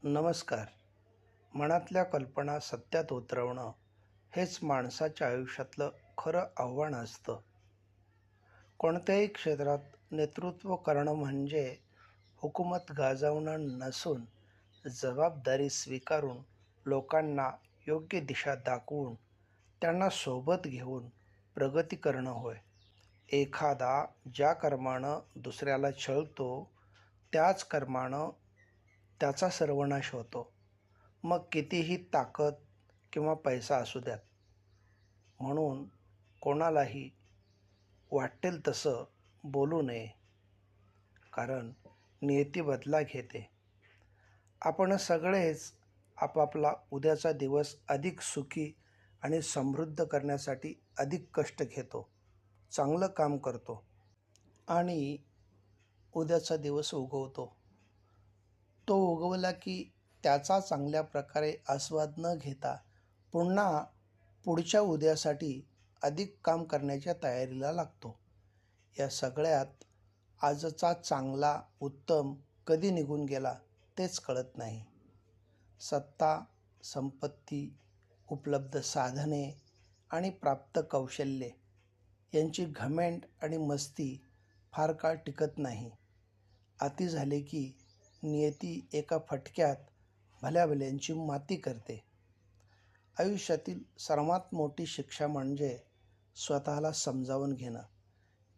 नमस्कार. मनातल्या कल्पना सत्यात उतरवणं हेच माणसाच्या आयुष्यातलं खरं आव्हान असतं. कोणत्याही क्षेत्रात नेतृत्व करणं म्हणजे हुकूमत गाजवणं नसून जबाबदारी स्वीकारून लोकांना योग्य दिशा दाखवून त्यांना सोबत घेऊन प्रगती करणं होय. एखादा ज्या कर्मानं दुसऱ्याला छळतो त्याच कर्मानं त्याचा सर्वनाश होतो. मग कितीही ताकद किंवा पैसा असू द्यात. म्हणून कोणालाही वाटेल तसं बोलू नये, कारण नियती बदला घेते. आपण सगळेच आपापला उद्याचा दिवस अधिक सुखी आणि समृद्ध करण्यासाठी अधिक कष्ट घेतो, चांगलं काम करतो आणि उद्याचा दिवस उगवतो. तो उगवला की त्याचा चांगल्या प्रकारे आस्वाद न घेता पुन्हा पुढच्या उद्यासाठी अधिक काम करण्याच्या तयारीला लागतो. या सगळ्यात आजचा चांगला उत्तम कधी निघून गेला तेच कळत नाही. सत्ता, संपत्ती, उपलब्ध साधने आणि प्राप्त कौशल्ये यांची घमेंड आणि मस्ती फार काळ टिकत नाही. अति झाले की नियती एका फटक्यात भल्याभल्यांची माती करते. आयुष्यातील सर्वात मोठी शिक्षा म्हणजे स्वतःला समजावून घेणं.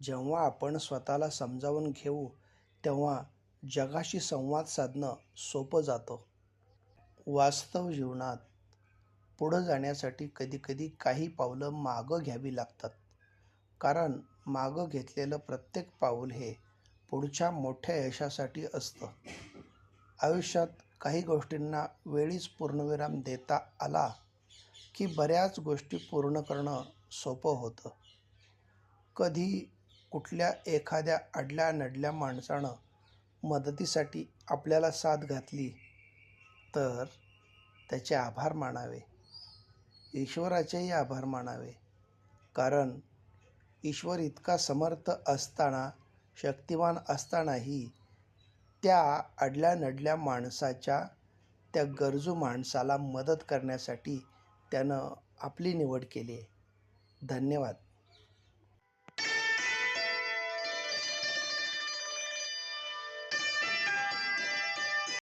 जेव्हा आपण स्वतःला समजावून घेऊ तेव्हा जगाशी संवाद साधणं सोपं जातं. वास्तव जीवनात पुढं जाण्यासाठी कधीकधी काही पावलं मागं घ्यावी लागतात, कारण मागं घेतलेलं प्रत्येक पाऊल हे पुढच्या मोठ्या यशासाठी असतं. आयुष्यात काही गोष्टींना वेळीच पूर्णविराम देता आला की बऱ्याच गोष्टी पूर्ण करणं सोपं होतं. कधी कुठल्या एखाद्या अडल्या-नडल्या माणसानं मदतीसाठी आपल्याला साथ घातली तर त्याचे आभार मानावे. ईश्वराचेही आभार मानावे, कारण ईश्वर इतका समर्थ असताना, शक्तिमान असतानाही त्या अडल्या-नडल्या माणसाच्या, त्या गरजू माणसाला मदत करण्यासाठी त्यानं आपली निवड केली आहे. धन्यवाद.